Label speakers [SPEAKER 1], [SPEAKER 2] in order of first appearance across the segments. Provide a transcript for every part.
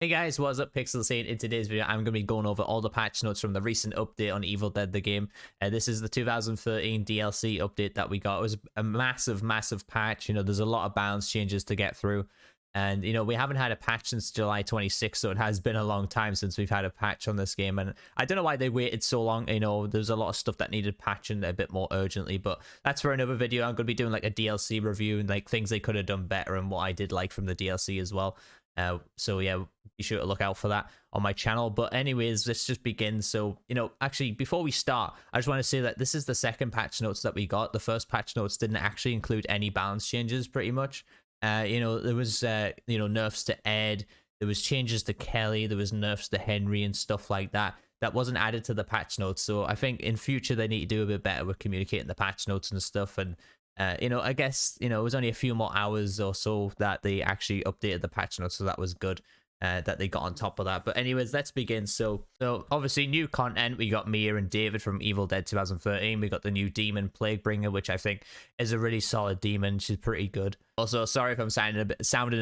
[SPEAKER 1] Hey guys, what's up? Pixel saying in today's video, I'm going to be going over all the patch notes from the recent update on Evil Dead the game. This is the 2013 DLC update that we got. It was a massive patch. There's a lot of balance changes to get through. And, we haven't had a patch since July 26th, so it has been a long time since we've had a patch on this game. And I don't know why they waited so long. There's a lot of stuff that needed patching a bit more urgently, but that's for another video. I'm going to be doing like a DLC review and like things they could have done better and what I did like from the DLC as well. So yeah, be sure to look out for that on my channel. But anyways, let's just begin. So, actually, before we start, I just want to say that this is the second patch notes that we got. The first patch notes didn't actually include any balance changes, pretty much. There was, nerfs to Ed, there was changes to Kelly, there was nerfs to Henry and stuff like that. That wasn't added to the patch notes. So I think in future, they need to do a bit better with communicating the patch notes and stuff. And I guess, it was only a few more hours or so that they actually updated the patch notes, so that was good that they got on top of that. But anyways, let's begin. So obviously new content. We got Mia and David from Evil Dead 2013. We got the new demon Plaguebringer, which I think is a really solid demon. She's pretty good. Also, sorry if I'm sounding a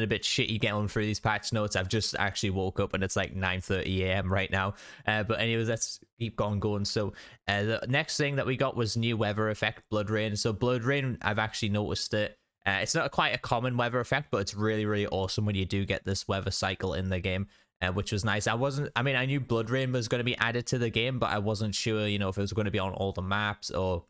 [SPEAKER 1] bit shitty getting through these patch notes. I've just actually woke up and it's like 9:30 a.m. right now. But anyways, let's keep going. So the next thing that we got was new weather effect, Blood Rain. So Blood Rain, I've actually noticed it. It's not quite a common weather effect, but it's really awesome when you do get this weather cycle in the game, which was nice. I knew Blood Rain was going to be added to the game, but I wasn't sure, if it was going to be on all the maps or,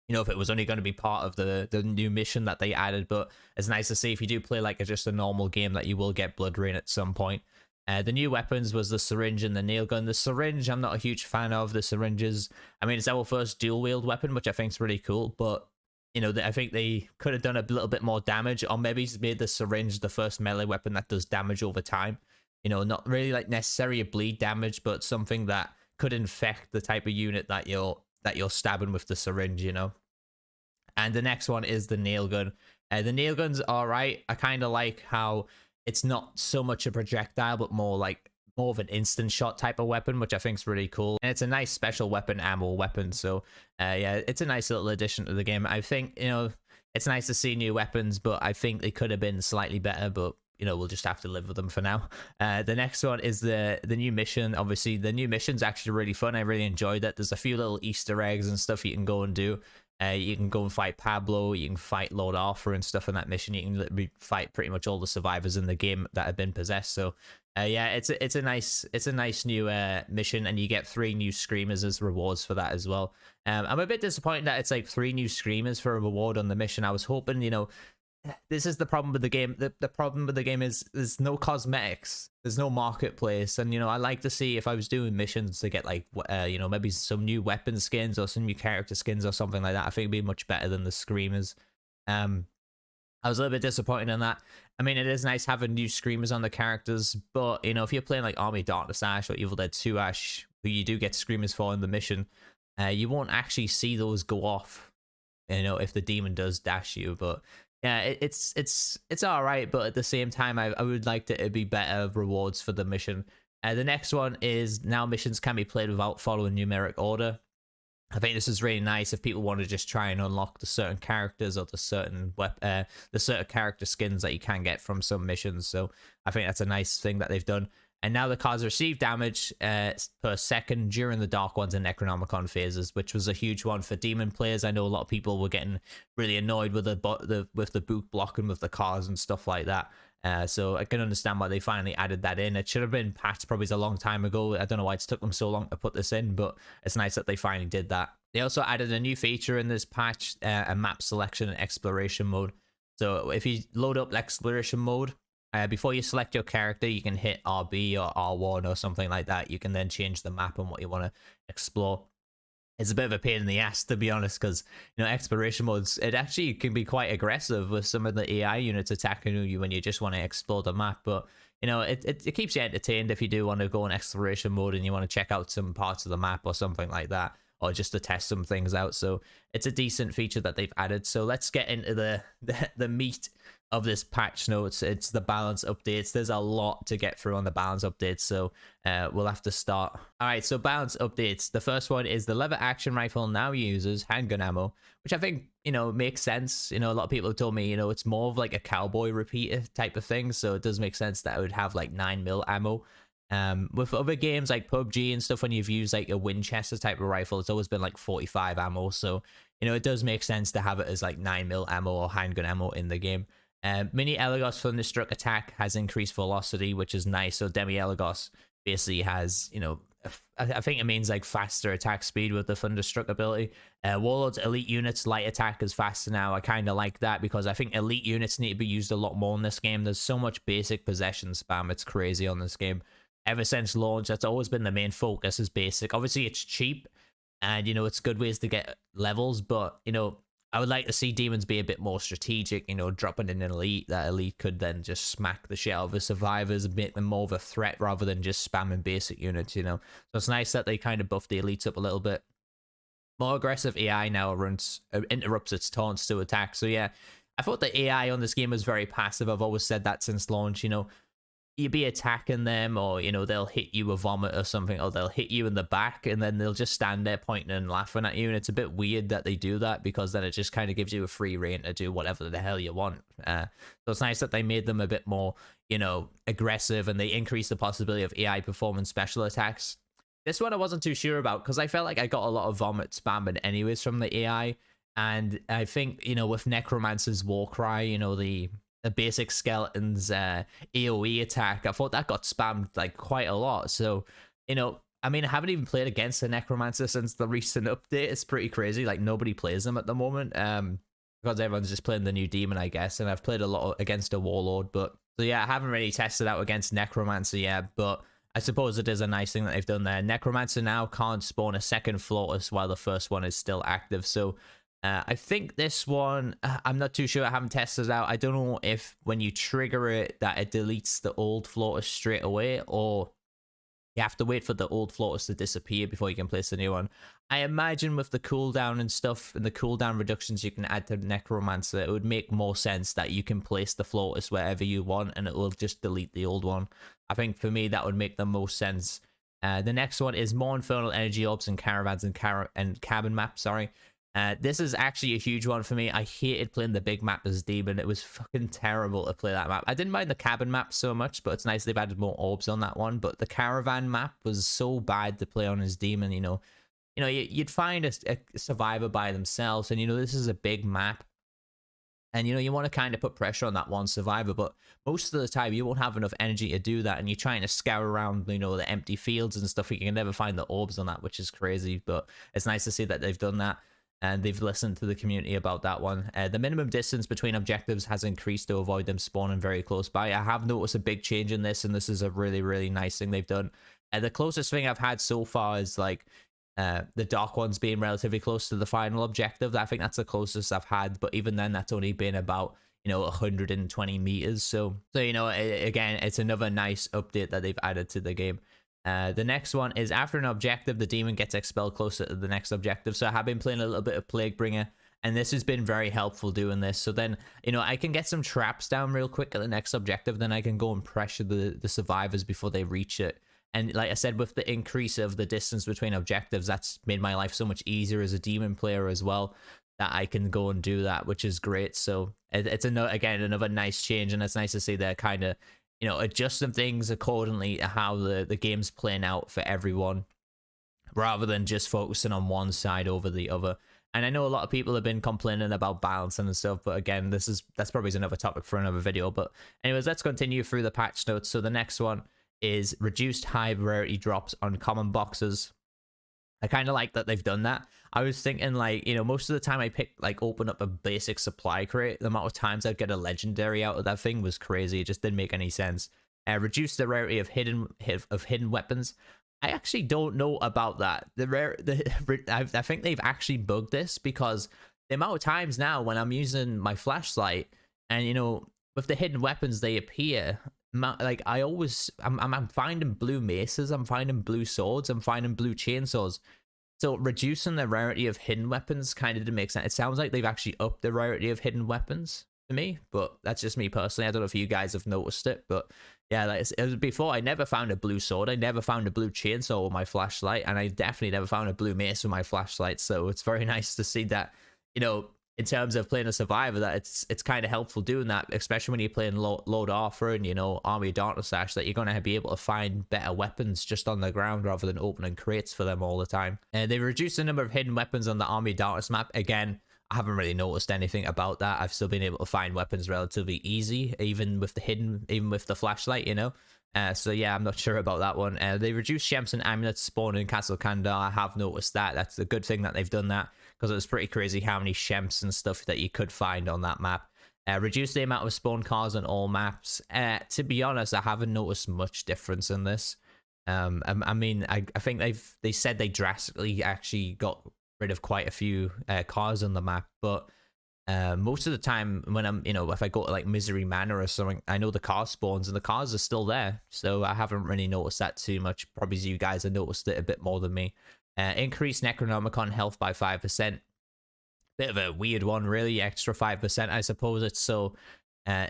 [SPEAKER 1] if it was only going to be part of the new mission that they added. But it's nice to see if you do play like just a normal game that you will get Blood Rain at some point. The new weapons was the syringe and the nail gun. The syringe, I'm not a huge fan of. The syringes, it's our first dual wield weapon, which I think is really cool, but I think they could have done a little bit more damage, or maybe made the syringe the first melee weapon that does damage over time. Not really like necessarily a bleed damage, but something that could infect the type of unit that you're stabbing with the syringe, And the next one is the nail gun. The nail gun's alright. I kind of like how it's not so much a projectile, but more of an instant shot type of weapon, which I think is really cool. And it's a nice special weapon ammo weapon. So yeah, it's a nice little addition to the game. I think, it's nice to see new weapons, but I think they could have been slightly better, but we'll just have to live with them for now. The next one is the new mission. Obviously, the new mission's actually really fun. I really enjoyed it. There's a few little Easter eggs and stuff you can go and do. You can go and fight Pablo, you can fight Lord Arthur and stuff in that mission. You can literally fight pretty much all the survivors in the game that have been possessed. So yeah, it's a nice new mission, and you get 3 new screamers as rewards for that as well. I'm a bit disappointed that it's like 3 new screamers for a reward on the mission. I was hoping, this is the problem with the game. The problem with the game is there's no cosmetics, there's no marketplace, and I like to see if I was doing missions to get like maybe some new weapon skins or some new character skins or something like that. I think it'd be much better than the screamers. I was a little bit disappointed in that. It is nice having new screamers on the characters, but if you're playing like Army Darkness Ash or Evil Dead 2 Ash, who you do get screamers for in the mission, you won't actually see those go off, if the demon does dash you. But yeah, it's all right, but at the same time, I would like to be better rewards for the mission. The next one is now missions can be played without following numeric order. I think this is really nice if people want to just try and unlock the certain characters or the certain character skins that you can get from some missions. So I think that's a nice thing that they've done. And now the cards receive damage per second during the Dark Ones and Necronomicon phases, which was a huge one for demon players. I know a lot of people were getting really annoyed with the boot blocking with the cards and stuff like that. So I can understand why they finally added that in. It should have been patched probably a long time ago. I don't know why it took them so long to put this in, but it's nice that they finally did that. They also added a new feature in this patch, a map selection and exploration mode. So if you load up exploration mode, before you select your character, you can hit RB or R1 or something like that. You can then change the map and what you want to explore. It's a bit of a pain in the ass, to be honest, because exploration modes, it actually can be quite aggressive with some of the AI units attacking you when you just want to explore the map. But it keeps you entertained if you do want to go in exploration mode and you want to check out some parts of the map or something like that, or just to test some things out. So it's a decent feature that they've added. So let's get into the meat of this patch notes. It's the balance updates. There's a lot to get through on the balance updates, so we'll have to start. All right, so balance updates. The first one is the lever action rifle now uses handgun ammo, which I think, you know, makes sense. You know, a lot of people have told me, you know, it's more of like a cowboy repeater type of thing, so it does make sense that it would have like 9mm ammo. With other games like PUBG and stuff, when you've used like a Winchester type of rifle, it's always been like 45 ammo, so you know, it does make sense to have it as like 9mm ammo or handgun ammo in the game. Mini Elagos Thunderstruck attack has increased velocity, which is nice. So Demi Elagos basically has, you know, I think it means like faster attack speed with the Thunderstruck ability. Warlord's elite units light attack is faster now. I kind of like that because I think elite units need to be used a lot more in this game. There's so much basic possession spam. It's crazy on this game. Ever since launch, that's always been the main focus, is basic. Obviously, it's cheap and, you know, it's good ways to get levels, but, you know, I would like to see demons be a bit more strategic, you know, dropping in an elite. That elite could then just smack the shit out of the survivors and make them more of a threat rather than just spamming basic units, you know. So it's nice that they kind of buff the elites up a little bit. More aggressive AI now interrupts its taunts to attack. So yeah, I thought the AI on this game was very passive. I've always said that since launch, you know. You'd be attacking them, or, you know, they'll hit you with vomit or something, or they'll hit you in the back and then they'll just stand there pointing and laughing at you. And it's a bit weird that they do that, because then it just kind of gives you a free reign to do whatever the hell you want. So it's nice that they made them a bit more, you know, aggressive, and they increased the possibility of AI performing special attacks. This one I wasn't too sure about, because I felt like I got a lot of vomit spamming anyways from the AI. And I think, you know, with Necromancer's Warcry, you know, the basic skeletons AoE attack, I thought that got spammed like quite a lot. So, you know, I mean, I haven't even played against the Necromancer since the recent update. It's pretty crazy. Like, nobody plays them at the moment, because everyone's just playing the new demon, I guess. And I've played a lot against a Warlord, but so yeah, I haven't really tested out against Necromancer yet, but I suppose it is a nice thing that they've done there. Necromancer now can't spawn a second Flawless while the first one is still active. So I think this one, I'm not too sure. I haven't tested it out. I don't know if when you trigger it that it deletes the old Flawless straight away, or you have to wait for the old Flawless to disappear before you can place the new one. I imagine with the cooldown and stuff, and the cooldown reductions you can add to Necromancer, it would make more sense that you can place the Flawless wherever you want and it will just delete the old one. I think for me that would make the most sense. The next one is more Infernal Energy Orbs and Caravans and Cabin Map, sorry. This is actually a huge one for me. I hated playing the big map as Demon. It was fucking terrible to play that map. I didn't mind the cabin map so much, but it's nice they've added more orbs on that one. But the caravan map was so bad to play on as Demon, you know. You'd find a survivor by themselves, and, you know, this is a big map. And, you know, you want to kind of put pressure on that one survivor, but most of the time you won't have enough energy to do that, and you're trying to scour around, you know, the empty fields and stuff. You can never find the orbs on that, which is crazy, but it's nice to see that they've done that. And they've listened to the community about that one. The minimum distance between objectives has increased to avoid them spawning very close by. I have noticed a big change in this, and this is a really, really nice thing they've done. The closest thing I've had so far is like the dark ones being relatively close to the final objective. I think that's the closest I've had, but even then that's only been about, you know, 120 meters. So you know, again, it's another nice update that they've added to the game. The next one is after an objective, the demon gets expelled closer to the next objective. So I have been playing a little bit of Plaguebringer, and this has been very helpful doing this. So then, you know, I can get some traps down real quick at the next objective, then I can go and pressure the survivors before they reach it. And like I said, with the increase of the distance between objectives, that's made my life so much easier as a demon player as well, that I can go and do that, which is great. So it's again another nice change, and it's nice to see they're kind of, you know, adjusting things accordingly to how the game's playing out for everyone, rather than just focusing on one side over the other. And I know a lot of people have been complaining about balancing and stuff, but again, that's probably another topic for another video. But anyways, let's continue through the patch notes. So the next one is reduced high rarity drops on common boxes. I kind of like that they've done that. I was thinking, like, you know, most of the time I open up a basic supply crate, the amount of times I'd get a legendary out of that thing was crazy. It just didn't make any sense. Reduce the rarity of hidden weapons. I actually don't know about that. I think they've actually bugged this, because the amount of times now when I'm using my flashlight, and, you know, with the hidden weapons, they appear. Like, I'm finding blue maces, I'm finding blue swords, I'm finding blue chainsaws. So reducing the rarity of hidden weapons kind of didn't make sense. It sounds like they've actually upped the rarity of hidden weapons to me, but that's just me personally. I don't know if you guys have noticed it, but yeah, like it was before, I never found a blue sword. I never found a blue chainsaw with my flashlight, and I definitely never found a blue mace with my flashlight. So it's very nice to see that, you know, in terms of playing a survivor, that it's kind of helpful doing that, especially when you're playing Lord Arthur and, you know, Army of Darkness Ash, that you're going to be able to find better weapons just on the ground rather than opening crates for them all the time. They reduced the number of hidden weapons on the Army of Darkness map. Again, I haven't really noticed anything about that. I've still been able to find weapons relatively easy, even with the flashlight, you know. So yeah, I'm not sure about that one. They reduced gems and amulets spawn in Castle Kandar. I have noticed that. That's a good thing that they've done that, because it was pretty crazy how many shems and stuff that you could find on that map. Reduce the amount of spawn cars on all maps. To be honest, I haven't noticed much difference in this. I mean, I think they said they drastically actually got rid of quite a few cars on the map, but most of the time when I'm, you know, if I go to like Misery Manor or something, I know the car spawns and the cars are still there, so I haven't really noticed that too much. Probably you guys have noticed it a bit more than me. Increase Necronomicon health by 5%. Bit of a weird one, really. Extra 5%, I suppose. It's so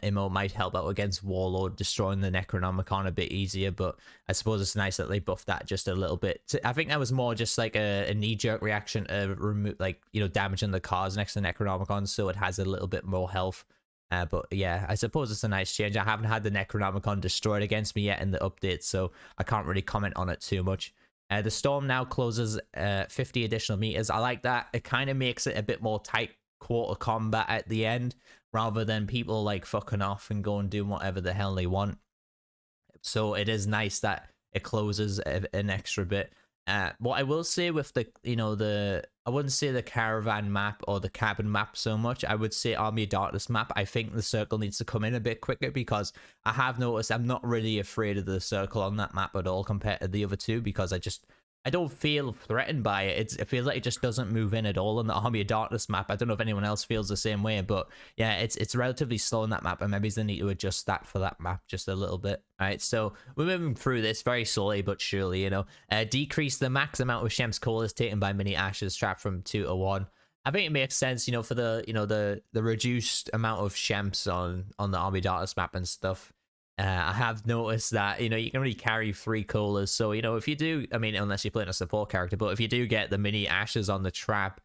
[SPEAKER 1] Immo might help out against Warlord, destroying the Necronomicon a bit easier, but I suppose it's nice that they buffed that just a little bit. I think that was more just like a knee-jerk reaction to remove, like, you know, damaging the cars next to Necronomicon, so it has a little bit more health. But yeah, I suppose it's a nice change. I haven't had the Necronomicon destroyed against me yet in the update, so I can't really comment on it too much. The storm now closes 50 additional meters. I like that. It kind of makes it a bit more tight quarter combat at the end, rather than people like fucking off and go and do whatever the hell they want. So it is nice that it closes an extra bit. What I will say with the, you know, I wouldn't say the caravan map or the cabin map so much. I would say Army of Darkness map. I think the circle needs to come in a bit quicker, because I have noticed I'm not really afraid of the circle on that map at all compared to the other two, because I don't feel threatened by it. It feels like it just doesn't move in at all on the Army of Darkness map. I don't know if anyone else feels the same way, but yeah, it's relatively slow on that map, and maybe they need to adjust that for that map just a little bit. All right, so we're moving through this very slowly but surely, you know. Decrease the max amount of Shem's colas taken by mini Ashes trap from 2 to 1. I think it makes sense, you know, for the, you know, the reduced amount of Shems on the Army of Darkness map and stuff. I have noticed that, you know, you can only carry 3 colas. So, you know, if you do, I mean, unless you're playing a support character, but if you do get the mini Ashes on the trap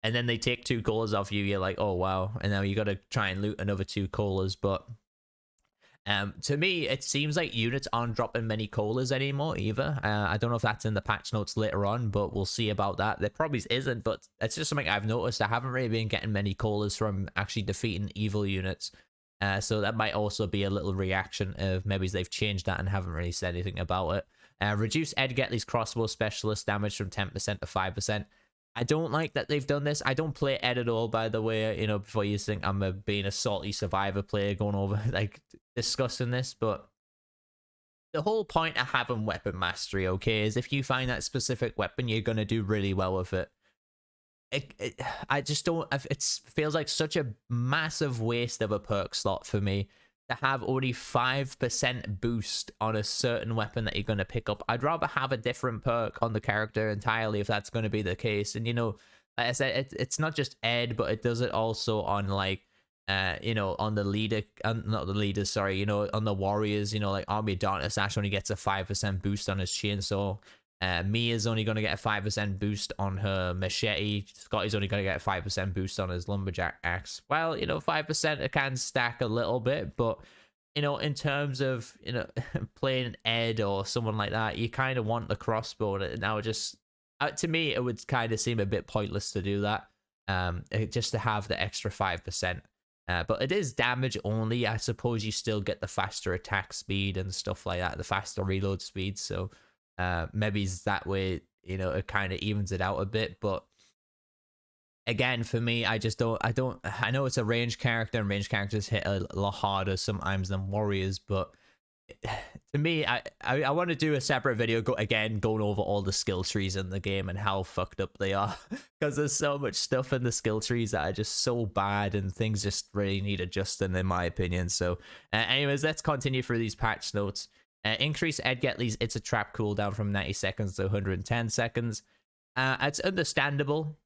[SPEAKER 1] and then they take 2 colas off you, you're like, oh, wow. And now you got to try and loot another 2 colas. But to me, it seems like units aren't dropping many colas anymore either. I don't know if that's in the patch notes later on, but we'll see about that. There probably isn't, but it's just something I've noticed. I haven't really been getting many colas from actually defeating evil units. So that might also be a little reaction of maybe they've changed that and haven't really said anything about it. Reduce Ed Getley's crossbow specialist damage from 10% to 5%. I don't like that they've done this. I don't play Ed at all, by the way, you know, before you think I'm being a salty survivor player going over, like, discussing this, but the whole point of having weapon mastery, okay, is if you find that specific weapon, you're going to do really well with it. I just don't, it feels like such a massive waste of a perk slot for me to have only 5% boost on a certain weapon that you're going to pick up. I'd rather have a different perk on the character entirely if that's going to be the case. And, you know, like I said, it's not just Ed, but it does it also on, like, you know, on the leader, not the leaders, sorry, you know, on the warriors, you know, like Army of Darkness Ash only gets a 5% boost on his chainsaw. Mia's only going to get a 5% boost on her machete. Scotty's only going to get a 5% boost on his lumberjack axe. Well, you know, 5% it can stack a little bit, but, you know, in terms of, you know, playing Ed or someone like that, you kind of want the crossbow. Now, just to me, it would kind of seem a bit pointless to do that, just to have the extra 5%. But it is damage only. I suppose you still get the faster attack speed and stuff like that, the faster reload speed. So maybe that way, you know, it kind of evens it out a bit. But again, for me, I know it's a range character, and range characters hit a lot harder sometimes than warriors, but to me, I want to do a separate video going over all the skill trees in the game and how fucked up they are, because there's so much stuff in the skill trees that are just so bad, and things just really need adjusting in my opinion. So anyways, let's continue through these patch notes. Increase Ed Getley's It's a Trap cooldown from 90 seconds to 110 seconds. It's understandable.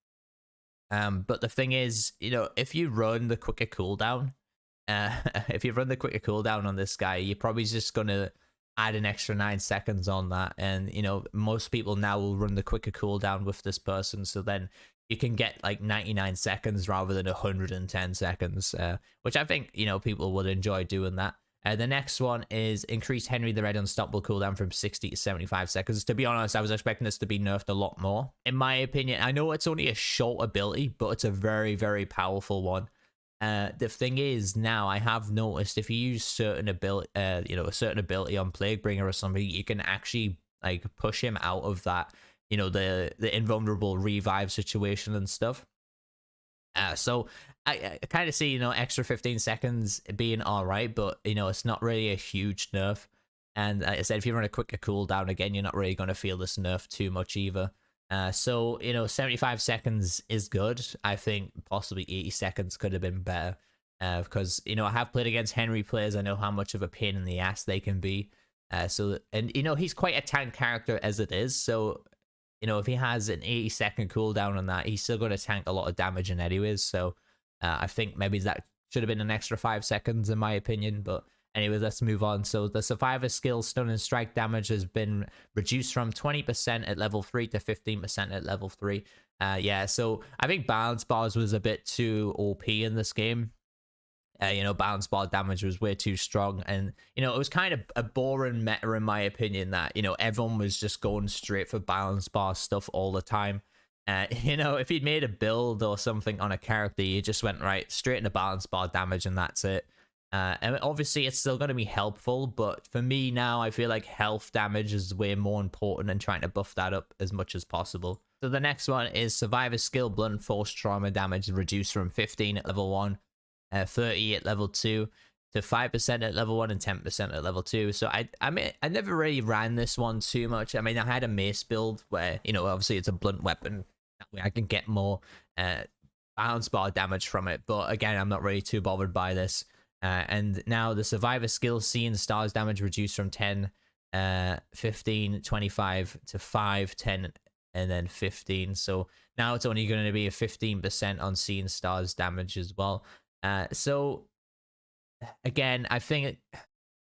[SPEAKER 1] But the thing is, if you run the quicker cooldown, if you run the quicker cooldown on this guy, you're probably just gonna add an extra 9 seconds on that. And most people now will run the quicker cooldown with this person, so then you can get like 99 seconds rather than 110 seconds, which I think people would enjoy doing that. The next one is increase Henry the Red Unstoppable cooldown from 60 to 75 seconds. To be honest, I was expecting this to be nerfed a lot more. In my opinion, I know it's only a short ability, but it's a very, very powerful one. The thing is, now I have noticed if you use certain ability, a certain ability on Plaguebringer or something, you can actually like push him out of that, the invulnerable revive situation and stuff. So I kind of see, extra 15 seconds being all right, but, it's not really a huge nerf. And like I said, if you run a quicker cooldown, again, you're not really going to feel this nerf too much either. So, 75 seconds is good. I think possibly 80 seconds could have been better. Because, I have played against Henry players. I know how much of a pain in the ass they can be. He's quite a tank character as it is. So, if he has an 80-second cooldown on that, he's still going to tank a lot of damage in anyways. So I think maybe that should have been an extra 5 seconds in my opinion. But anyways, let's move on. So the Survivor skill stun and strike damage has been reduced from 20% at level 3 to 15% at level 3. So I think balance bars was a bit too OP in this game. Balance bar damage was way too strong, and it was kind of a boring meta in my opinion that everyone was just going straight for balance bar stuff all the time. If you'd made a build or something on a character, you just went right straight into balance bar damage and that's it. And obviously it's still going to be helpful, but for me now, I feel like health damage is way more important and trying to buff that up as much as possible. So the next one is Survivor skill blunt force trauma damage reduced from 15 at level 1, 30 at level 2 to 5% at level 1 and 10% at level 2. So I never really ran this one too much. I mean, I had a mace build where obviously it's a blunt weapon, that way I can get more balance bar damage from it, but again, I'm not really too bothered by this. And now the Survivor skill seeing stars damage reduced from 10, 15, 25 to 5, 10 and then 15. So now it's only going to be a 15% on seeing stars damage as well. So again, I think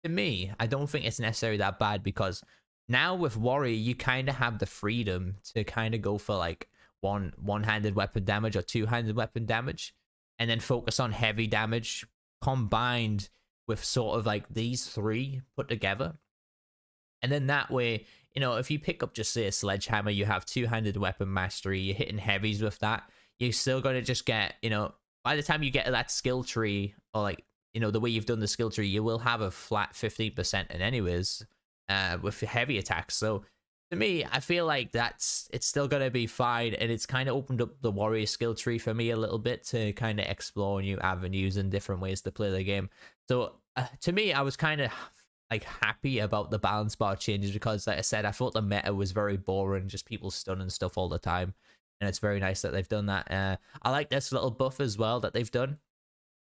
[SPEAKER 1] to me, I don't think it's necessarily that bad, because now with Warrior, you kind of have the freedom to kind of go for like one-handed weapon damage or two-handed weapon damage, and then focus on heavy damage combined with sort of like these three put together. And then that way, if you pick up just say a sledgehammer, you have two-handed weapon mastery, you're hitting heavies with that, you're still going to just get, by the time you get to that skill tree, or like, the way you've done the skill tree, you will have a flat 15% in anyways, with heavy attacks. So to me, I feel like it's still going to be fine, and it's kind of opened up the warrior skill tree for me a little bit to kind of explore new avenues and different ways to play the game. So to me, I was kind of like happy about the balance bar changes, because like I said, I thought the meta was very boring, just people stunning stuff all the time. And it's very nice that they've done that. I like this little buff as well that they've done.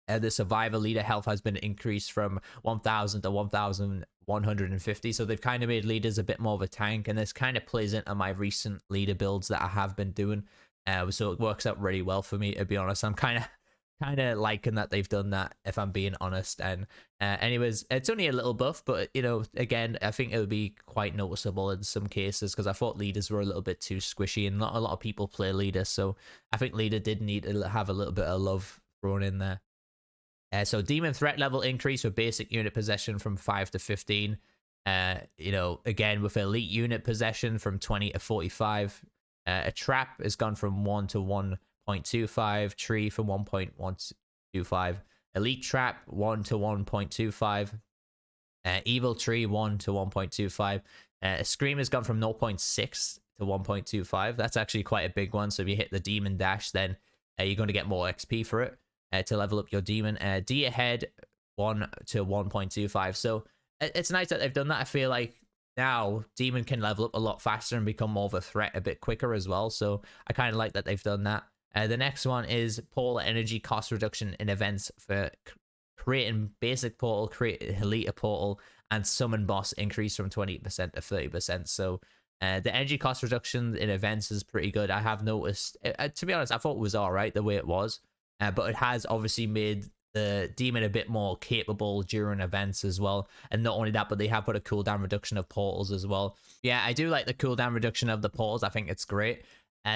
[SPEAKER 1] The survivor leader health has been increased from 1,000 to 1,150. So they've kind of made leaders a bit more of a tank. And this kind of plays into my recent leader builds that I have been doing. So it works out really well for me, to be honest. I'm kind of liking that they've done that, if I'm being honest. And anyways, it's only a little buff, but again, I think it would be quite noticeable in some cases, because I thought leaders were a little bit too squishy, and not a lot of people play leader, so I think leader did need to have a little bit of love thrown in there. So demon threat level increase with basic unit possession from 5 to 15. Again, with elite unit possession from 20 to 45. A trap has gone from 1 to 1.25, tree from 1.125, elite trap 1 to 1.25, evil tree 1 to 1.25, scream has gone from 0.6 to 1.25. That's actually quite a big one. So if you hit the demon dash, then you're going to get more XP for it to level up your demon. D ahead 1 to 1.25. So it's nice that they've done that. I feel like now demon can level up a lot faster and become more of a threat a bit quicker as well. So I kind of like that they've done that. The next one is portal energy cost reduction in events for creating basic portal, create elite portal, and summon boss increase from 20% to 30%. So The energy cost reduction in events is pretty good. I have noticed, to be honest, I thought it was all right the way it was, but it has obviously made the demon a bit more capable during events as well. And not only that, but they have put a cooldown reduction of portals as well. Yeah, I do like the cooldown reduction of the portals. I think it's great.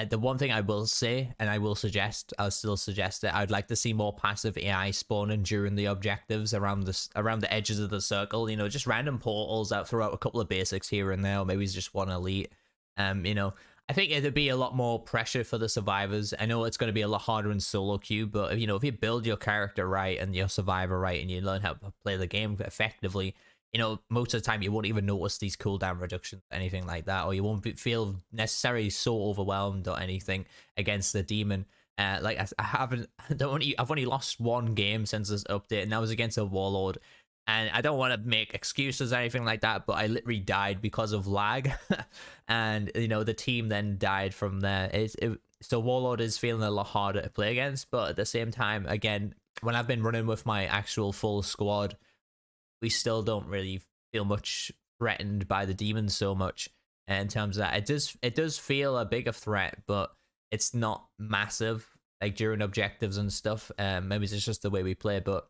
[SPEAKER 1] The one thing I will say, and I will suggest, I'll still suggest it, I'd like to see more passive AI spawning during the objectives around the edges of the circle. You know, just random portals out throughout a couple of basics here and there, or maybe it's just one elite. You know, I think it'd be a lot more pressure for the survivors. I know it's going to be a lot harder in solo queue, but you know, if you build your character right and your survivor right, and you learn how to play the game effectively, you know, most of the time you won't even notice these cooldown reductions, anything like that, or you won't feel necessarily so overwhelmed or anything against the demon. Like I've only lost one game since this update, and that was against a warlord. And I don't want to make excuses or anything like that, but I literally died because of lag. And, you know, the team then died from there. So Warlord is feeling a lot harder to play against, but at the same time, again, when I've been running with my actual full squad, we still don't really feel much threatened by the demons so much in terms of that. It does feel a bigger threat, but it's not massive, like during objectives and stuff. Maybe it's just the way we play, but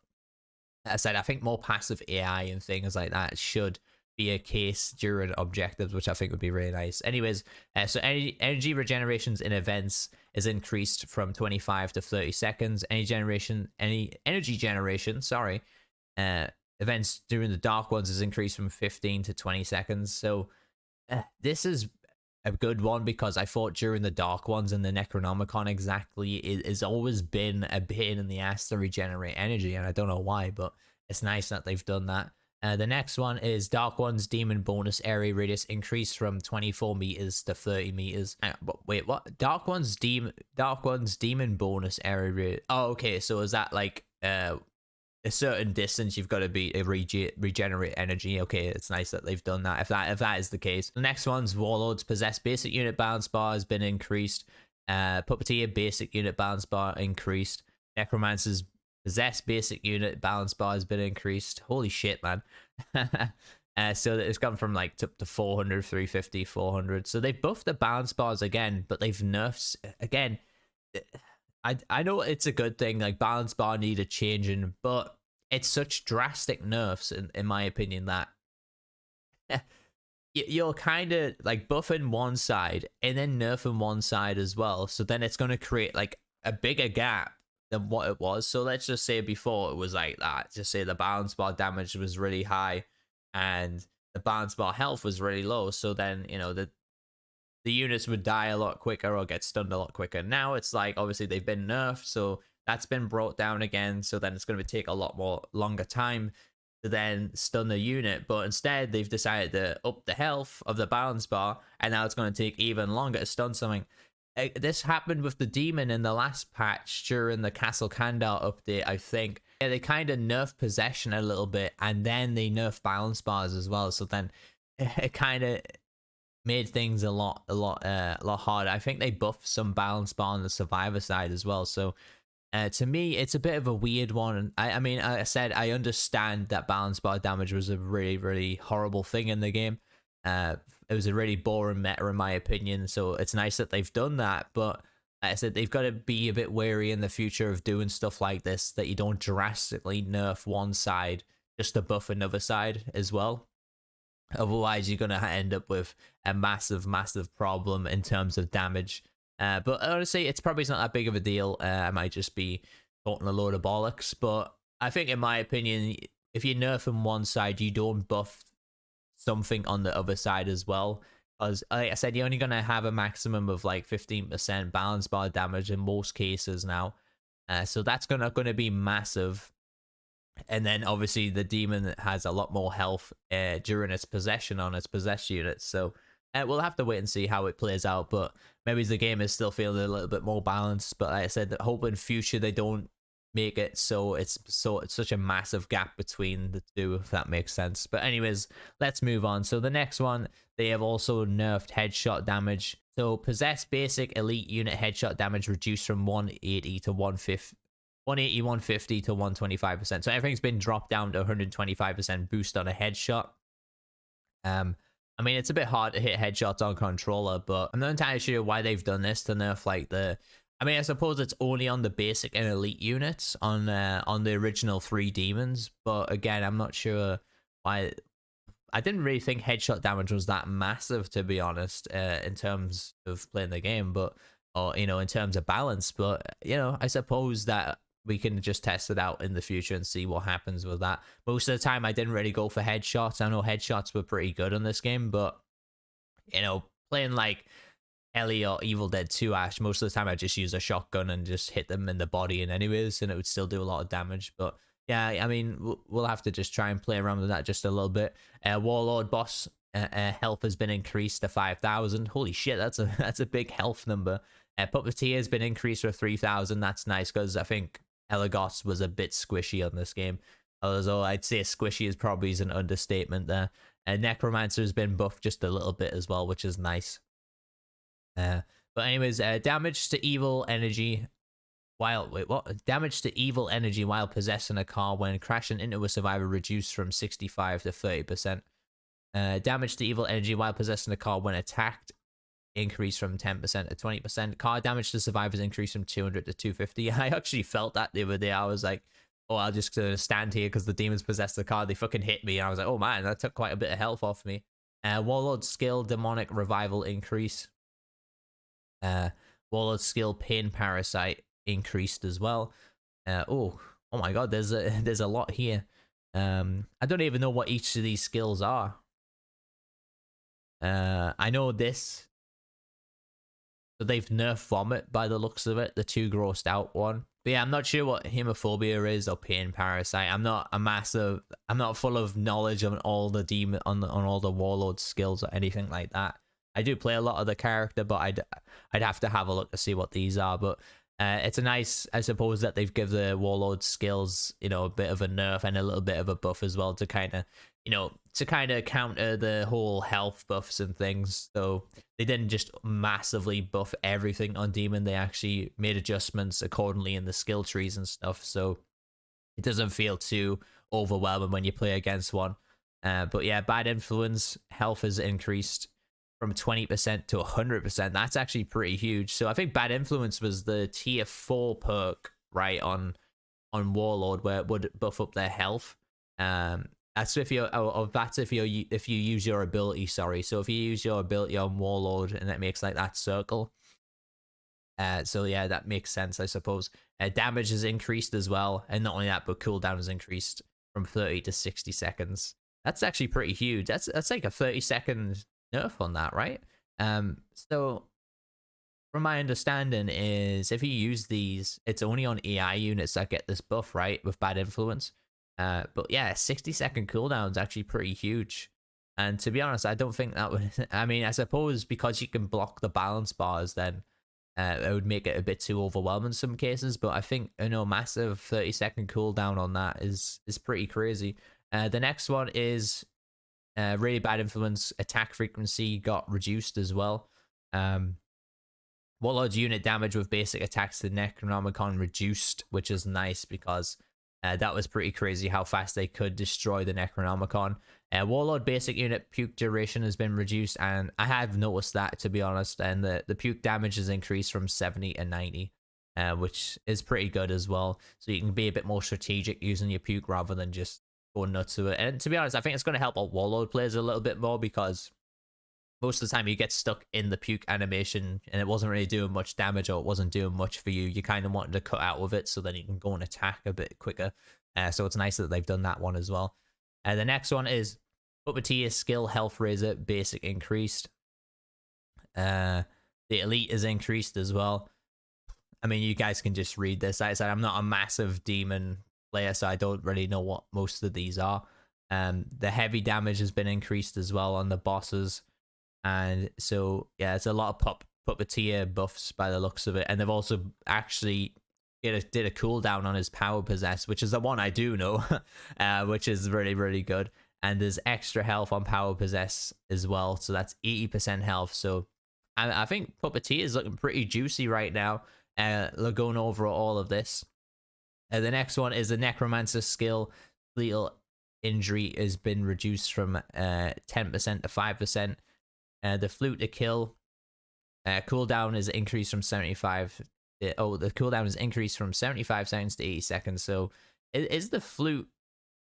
[SPEAKER 1] as I said, I think more passive AI and things like that should be a case during objectives, which I think would be really nice. Anyways, so energy regenerations in events is increased from 25 to 30 seconds. Energy generation, sorry, events during the dark ones is increased from 15 to 20 seconds. So this is a good one, because I thought during the dark ones and the Necronomicon exactly, it has always been a pain in the ass to regenerate energy, and I don't know why, but it's nice that they've done that. The next one is Dark One's Demon bonus area radius increased from 24 meters to 30 meters. But wait, what? Dark One's Demon bonus area radius. Oh, okay. So is that like a certain distance you've got to be regenerate energy? Okay, it's nice that they've done that, if that is the case. The next one's Warlord's possessed basic unit balance bar has been increased. Puppeteer basic unit balance bar increased. Necromancer's possessed basic unit balance bar has been increased. Holy shit, man. So it's gone from like to 400, 350, 400. So they've buffed the balance bars again, but they've nerfed again. I know it's a good thing, like balance bar needed changing, but it's such drastic nerfs in my opinion that you're kind of like buffing one side and then nerfing one side as well. So then it's going to create like a bigger gap than what it was. So let's just say before it was like that. Just say the balance bar damage was really high and the balance bar health was really low. So then, you know, the units would die a lot quicker or get stunned a lot quicker. Now it's like, obviously they've been nerfed, so that's been brought down again. So then it's going to take a lot more longer time to then stun the unit. But instead they've decided to up the health of the balance bar, and now it's going to take even longer to stun something. This happened with the demon in the last patch during the Castle Kandar update, I think. Yeah, they kind of nerfed possession a little bit, and then they nerfed balance bars as well. So then it kind of made things a lot harder. I think they buffed some balance bar on the survivor side as well. So to me, it's a bit of a weird one. I mean, I said I understand that balance bar damage was a really, really horrible thing in the game. It was a really boring meta in my opinion. So it's nice that they've done that, but like I said, they've got to be a bit wary in the future of doing stuff like this, that you don't drastically nerf one side just to buff another side as well. Otherwise, you're going to end up with a massive problem in terms of damage. But honestly, it's probably not that big of a deal. I might just be talking a load of bollocks. But I think, in my opinion, if you nerf on one side, you don't buff something on the other side as well. Because, like I said, you're only going to have a maximum of like 15% balance bar damage in most cases now. So that's going to be massive. And then obviously the demon has a lot more health during its possession on its possessed units. So we'll have to wait and see how it plays out. But maybe the game is still feeling a little bit more balanced. But like I said, hope in future they don't make it so it's such a massive gap between the two, if that makes sense. But anyways, let's move on. So the next one, they have also nerfed headshot damage. So possessed basic elite unit headshot damage reduced from 180 to 150. 180, 150 to 125%. So everything's been dropped down to 125% boost on a headshot. I mean, it's a bit hard to hit headshots on controller, but I'm not entirely sure why they've done this to nerf like the. I mean, I suppose it's only on the basic and elite units on the original 3 demons, but again, I'm not sure why. I didn't really think headshot damage was that massive, to be honest, in terms of playing the game, but or in terms of balance. But I suppose that we can just test it out in the future and see what happens with that. Most of the time, I didn't really go for headshots. I know headshots were pretty good in this game, but playing like Ellie or Evil Dead 2 Ash, most of the time I just use a shotgun and just hit them in the body and anyways, and it would still do a lot of damage. But yeah, I mean, we'll have to just try and play around with that just a little bit. Warlord boss health has been increased to 5,000. Holy shit, that's a big health number. Puppeteer has been increased to 3,000. That's nice because I think Elagos was a bit squishy on this game. Although I'd say squishy is probably an understatement there. Necromancer has been buffed just a little bit as well, which is nice. But anyways, damage to evil energy damage to evil energy while possessing a car when crashing into a survivor reduced from 65 to 30%. Damage to evil energy while possessing a car when attacked increased from 10% to 20%. Car damage to survivors increased from 200 to 250. I actually felt that the other day. I was like, oh, I'll just stand here because the demons possessed the car. They fucking hit me. And I was like, oh man, that took quite a bit of health off me. Warlord skill demonic revival increase. Warlord skill pain parasite increased as well. Oh my god, there's a lot here. I don't even know what each of these skills are. I know this. So they've nerfed vomit by the looks of it, the 2 grossed out one. But yeah, I'm not sure what hemophobia is or pain parasite. I'm not full of knowledge on all the demon on all the warlord skills or anything like that. I do play a lot of the character, but I'd have to have a look to see what these are. But it's a nice, I suppose, that they've given the warlord skills, a bit of a nerf and a little bit of a buff as well to kind of, counter the whole health buffs and things. So they didn't just massively buff everything on demon. They actually made adjustments accordingly in the skill trees and stuff. So it doesn't feel too overwhelming when you play against one. But yeah, bad influence health has increased from 20% to 100%. That's actually pretty huge. So I think bad influence was the tier 4 perk, right, on warlord, where it would buff up their health. That's if you if you use your ability, sorry. So if you use your ability on warlord and it makes like that circle. So yeah, that makes sense, I suppose. Damage is increased as well, and not only that, but cooldown is increased from 30 to 60 seconds. That's actually pretty huge. That's like a 30-second nerf on that, right? So from my understanding is if you use these, it's only on AI units that get this buff, right, with bad influence. But yeah, 60-second cooldown is actually pretty huge. And to be honest, I don't think that would... I mean, I suppose because you can block the balance bars, then it would make it a bit too overwhelming in some cases. But I think, massive 30-second cooldown on that is pretty crazy. The next one is really bad influence. Attack frequency got reduced as well. Warlord's unit damage with basic attacks to Necronomicon reduced, which is nice because that was pretty crazy how fast they could destroy the Necronomicon. Warlord basic unit puke duration has been reduced, and I have noticed that, to be honest, and the puke damage has increased from 70 to 90, which is pretty good as well. So you can be a bit more strategic using your puke rather than just going nuts to it. And to be honest, I think it's going to help our warlord players a little bit more because most of the time you get stuck in the puke animation and it wasn't really doing much damage, or it wasn't doing much for you. You kind of wanted to cut out of it so then you can go and attack a bit quicker. So it's nice that they've done that one as well. The next one is Puppeteer skill health raiser basic increased. The elite is increased as well. I mean, you guys can just read this. Like I said, I'm not a massive demon player, so I don't really know what most of these are. The heavy damage has been increased as well on the bosses. And so, yeah, it's a lot of Puppeteer buffs by the looks of it. And they've also actually did a cooldown on his power possess, which is the one I do know, which is really, really good. And there's extra health on power possess as well. So that's 80% health. So I think Puppeteer is looking pretty juicy right now. Going over all of this. The next one is the Necromancer skill, injury has been reduced from 10% to 5%. The flute to kill cooldown is increased from 75. The cooldown is increased from 75 seconds to 80 seconds. So is the flute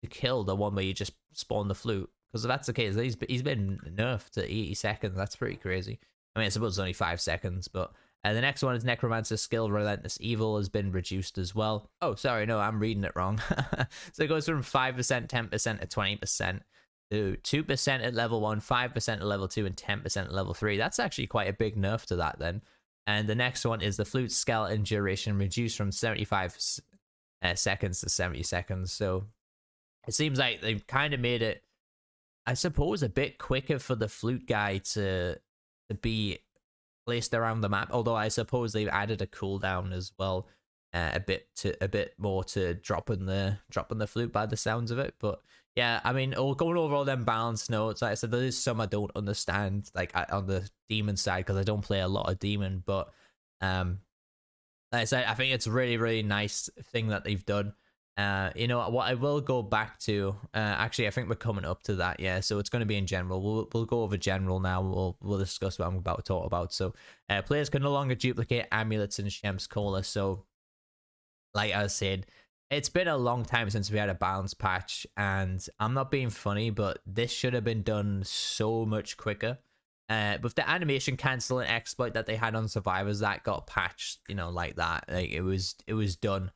[SPEAKER 1] to kill the one where you just spawn the flute? Because if that's the case, he's been nerfed to 80 seconds. That's pretty crazy. I mean, I suppose it's only 5 seconds, but the next one is Necromancer skill, Relentless Evil, has been reduced as well. Oh, sorry, no, I'm reading it wrong. So it goes from 5%, 10% to 20%, to 2% at level 1, 5% at level 2, and 10% at level 3. That's actually quite a big nerf to that then. And the next one is the Flute Skeleton duration reduced from 75 seconds to 70 seconds. So it seems like they've kind of made it, I suppose, a bit quicker for the flute guy to be placed around the map. Although I suppose they've added a cooldown as well, a bit more to dropping the flute by the sounds of it. But yeah, I mean, going over all them balance notes, like I said, there is some I don't understand, like on the demon side, because I don't play a lot of demon. But like I said, I think it's a really, really nice thing that they've done. You know what I will go back to, actually I think we're coming up to that, yeah, so it's going to be in general. We'll go over general now. We'll discuss what I'm about to talk about. So players can no longer duplicate amulets in Shem's Cola. So like I said, it's been a long time since we had a balance patch, and I'm not being funny, but this should have been done so much quicker. With the animation canceling exploit that they had on survivors, that got patched, you know, like that, like it was done.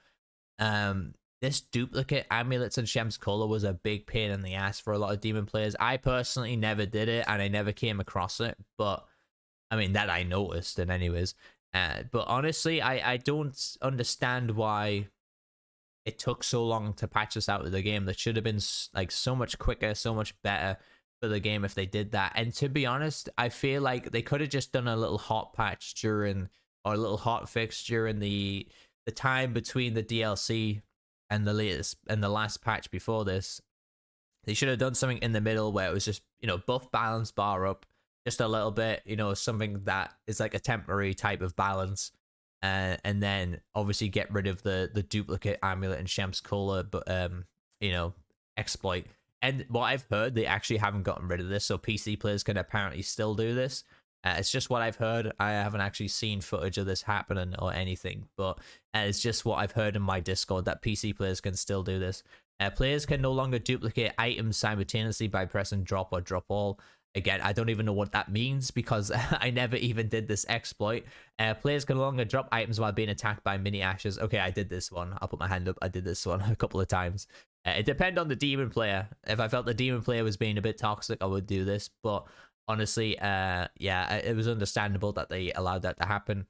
[SPEAKER 1] This duplicate amulets and Shem's Cola was a big pain in the ass for a lot of demon players. I personally never did it, and I never came across it, but I mean, that I noticed. And anyways, but honestly, I don't understand why it took so long to patch this out of the game. That should have been like so much quicker, so much better for the game if they did that. And to be honest, I feel like they could have just done a little hot patch during, or a little hot fix during the time between the DLC and the last patch before this. They should have done something in the middle where it was just, you know, buff balance bar up just a little bit, you know, something that is like a temporary type of balance, and then obviously get rid of the duplicate amulet and Shem's Cola, but you know, exploit. And what I've heard, they actually haven't gotten rid of this, so PC players can apparently still do this. It's just what I've heard. I haven't actually seen footage of this happening or anything, but it's just what I've heard in my Discord, that PC players can still do this. Players can no longer duplicate items simultaneously by pressing drop or drop all. Again, I don't even know what that means, because I never even did this exploit. Players can no longer drop items while being attacked by mini ashes. Okay, I did this one. I'll put my hand up. I did this one a couple of times. It depends on the demon player. If I felt the demon player was being a bit toxic, I would do this. But honestly, yeah, it was understandable that they allowed that to happen.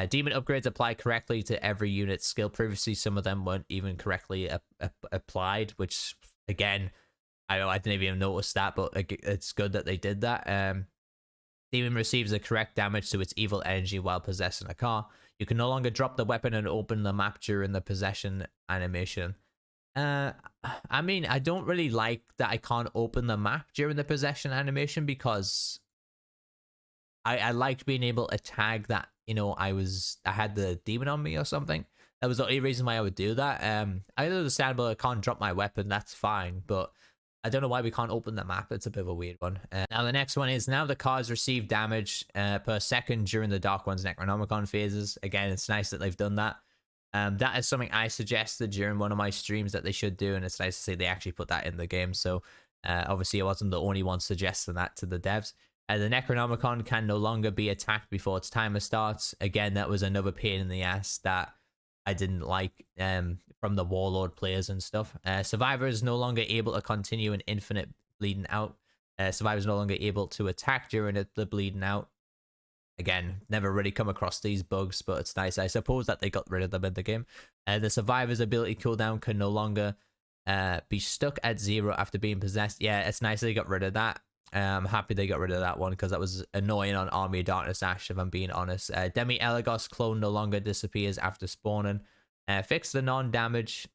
[SPEAKER 1] Demon upgrades apply correctly to every unit's skill. Previously, some of them weren't even correctly applied, which, again, I didn't even notice that, but it's good that they did that. Demon receives the correct damage to its evil energy while possessing a car. You can no longer drop the weapon and open the map during the possession animation. I mean, I don't really like that I can't open the map during the possession animation, because I liked being able to tag that, you know, I had the demon on me or something. That was the only reason why I would do that. I understand, but I can't drop my weapon, that's fine, but I don't know why we can't open the map. It's a bit of a weird one. Now the next one is, now the cars receive damage per second during the Dark One's Necronomicon phases. Again, it's nice that they've done that. That is something I suggested during one of my streams that they should do, and it's nice to see they actually put that in the game. So obviously I wasn't the only one suggesting that to the devs. The Necronomicon can no longer be attacked before its timer starts. Again, that was another pain in the ass that I didn't like from the Warlord players and stuff. Survivor is no longer able to continue an infinite bleeding out. Survivor is no longer able to attack during the bleeding out. Again, never really come across these bugs, but it's nice. I suppose that they got rid of them in the game. The Survivor's ability cooldown can no longer be stuck at 0 after being possessed. Yeah, it's nice they got rid of that. I'm happy they got rid of that one, because that was annoying on Army of Darkness Ash, if I'm being honest. Demi Elagos clone no longer disappears after spawning. Fix the non-damage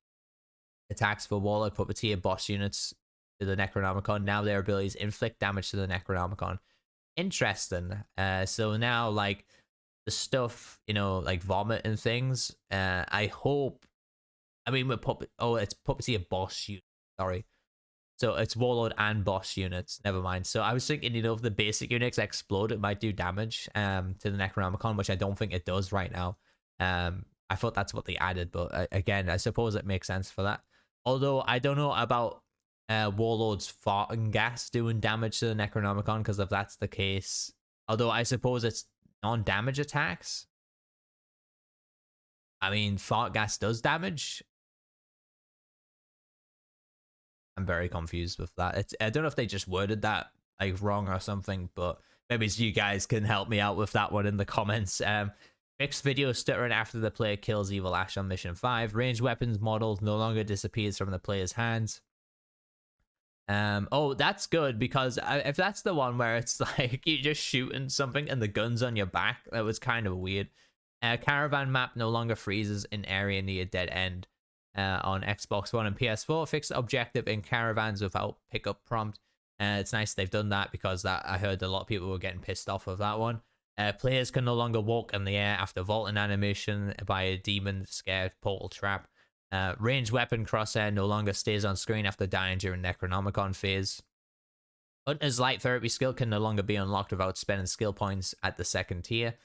[SPEAKER 1] attacks for Warlord Puppeteer boss units to the Necronomicon. Now their abilities inflict damage to the Necronomicon. Interesting. So now, like, the stuff, you know, like vomit and things, I hope, I mean, with it's Puppeteer boss unit, sorry. So it's warlord and boss units. Never mind. So I was thinking, if the basic units explode, it might do damage to the Necronomicon, which I don't think it does right now. I thought that's what they added, but again, I suppose it makes sense for that. Although I don't know about warlord's farting gas doing damage to the Necronomicon, because if that's the case, although I suppose it's non-damage attacks. I mean, fart gas does damage. I'm very confused with that. I don't know if they just worded that like wrong or something, but maybe you guys can help me out with that one in the comments. Fixed video stuttering after the player kills Evil Ash on Mission 5. Ranged weapons model no longer disappears from the player's hands. Oh, that's good, because if that's the one where it's like you're just shooting something and the gun's on your back, that was kind of weird. Caravan map no longer freezes in area near dead end. On Xbox One and PS4, fixed objective in caravans without pickup prompt. It's nice they've done that, because I heard a lot of people were getting pissed off of that one. Players can no longer walk in the air after vaulting animation by a demon scared portal trap. Ranged weapon crosshair no longer stays on screen after dying during Necronomicon phase. Hunter's light therapy skill can no longer be unlocked without spending skill points at the second tier.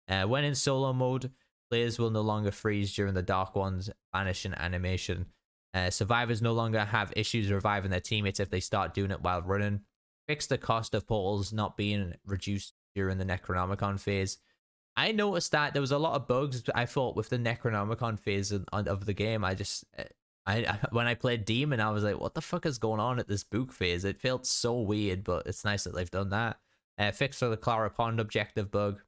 [SPEAKER 1] When in solo mode, players will no longer freeze during the Dark One's vanishing animation. Survivors no longer have issues reviving their teammates if they start doing it while running. Fix the cost of portals not being reduced during the Necronomicon phase. I noticed that there was a lot of bugs, I thought, with the Necronomicon phase of the game. When I played Demon, I was like, what the fuck is going on at this book phase? It felt so weird, but it's nice that they've done that. Fix for the Clara Pond objective bug.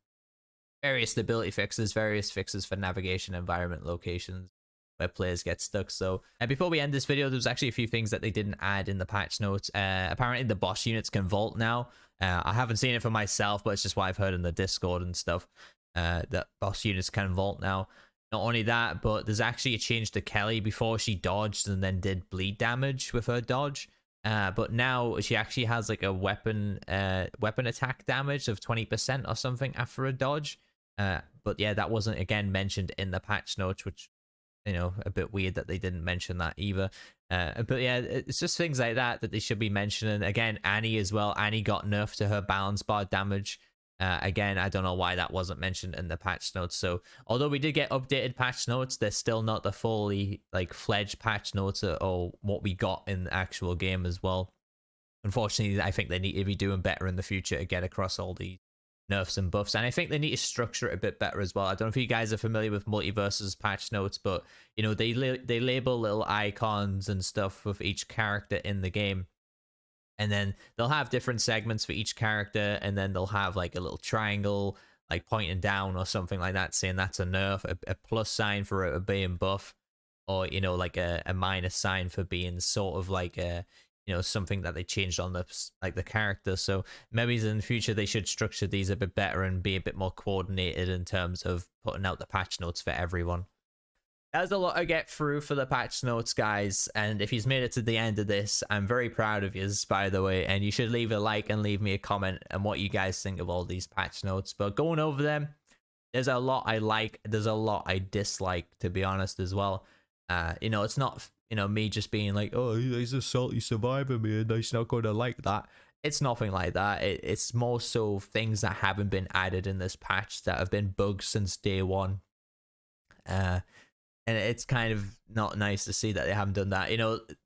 [SPEAKER 1] Various stability fixes, various fixes for navigation, environment, locations where players get stuck. So before we end this video, there's actually a few things that they didn't add in the patch notes. Apparently the boss units can vault now. I haven't seen it for myself, but it's just what I've heard in the Discord and stuff. That boss units can vault now. Not only that, but there's actually a change to Kelly. Before, she dodged and then did bleed damage with her dodge. But now she actually has like a weapon attack damage of 20% or something after a dodge. But yeah, that wasn't again mentioned in the patch notes, which, a bit weird that they didn't mention that either. But yeah, it's just things like that they should be mentioning. Again, Annie as well. Annie got nerfed to her balance bar damage. Again, I don't know why that wasn't mentioned in the patch notes. So although we did get updated patch notes, they're still not the fully fledged patch notes or what we got in the actual game as well. Unfortunately, I think they need to be doing better in the future to get across all these nerfs and buffs, and I think they need to structure it a bit better as well. I don't know if you guys are familiar with Multiverse's patch notes, but they label little icons and stuff with each character in the game, and then they'll have different segments for each character, and then they'll have like a little triangle pointing down or something like that, saying that's a nerf, a plus sign for it being buff, or a minus sign for being sort of like a something that they changed on the character. So maybe in the future they should structure these a bit better and be a bit more coordinated in terms of putting out the patch notes for everyone. That's a lot to get through for the patch notes, guys, and if you've made it to the end of this, I'm very proud of you, by the way, and you should leave a like and leave me a comment on what you guys think of all these patch notes. But going over them, there's a lot I like, there's a lot I dislike, to be honest, as well. It's not me just being like, oh, he's a salty survivor, man, he's not going to like that. It's nothing like that. It's more so things that haven't been added in this patch that have been bugs since day one. And it's kind of not nice to see that they haven't done that.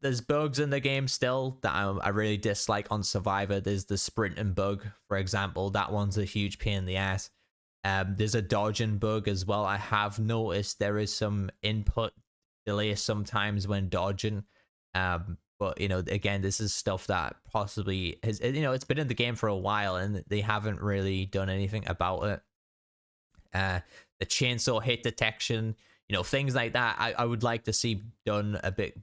[SPEAKER 1] There's bugs in the game still that I really dislike on Survivor. There's the sprinting bug, for example. That one's a huge pain in the ass. There's a dodging bug as well. I have noticed there is some input delay sometimes when dodging, but again, this is stuff that possibly has, it's been in the game for a while and they haven't really done anything about it. The chainsaw hit detection, things like that, I would like to see done a bit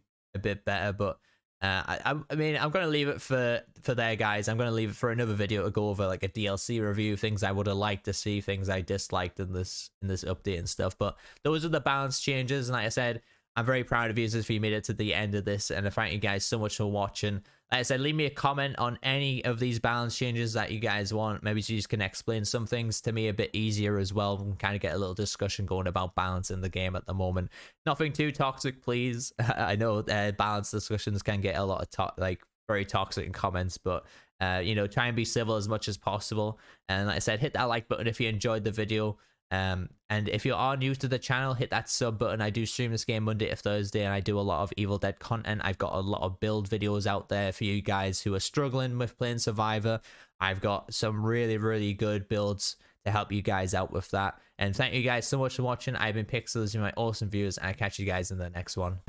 [SPEAKER 1] better, but I mean, I'm gonna leave it for there, guys. I'm gonna leave it for another video to go over like a DLC review, things I would have liked to see, things I disliked in this update and stuff. But those are the balance changes, and like I said, I'm very proud of you if you made it to the end of this, and I thank you guys so much for watching. Like I said, leave me a comment on any of these balance changes that you guys want. Maybe you just can explain some things to me a bit easier as well, and kind of get a little discussion going about balance in the game at the moment. Nothing too toxic, please. I know balance discussions can get a lot of very toxic in comments, but you know, try and be civil as much as possible. And like I said, hit that like button if you enjoyed the video. And if you are new to the channel, hit that sub button. I do stream this game Monday to Thursday, and I do a lot of Evil Dead content. I've got a lot of build videos out there for you guys who are struggling with playing Survivor. I've got some really, really good builds to help you guys out with that. And thank you guys so much for watching. I've been Pixels, you my awesome viewers, and I'll catch you guys in the next one.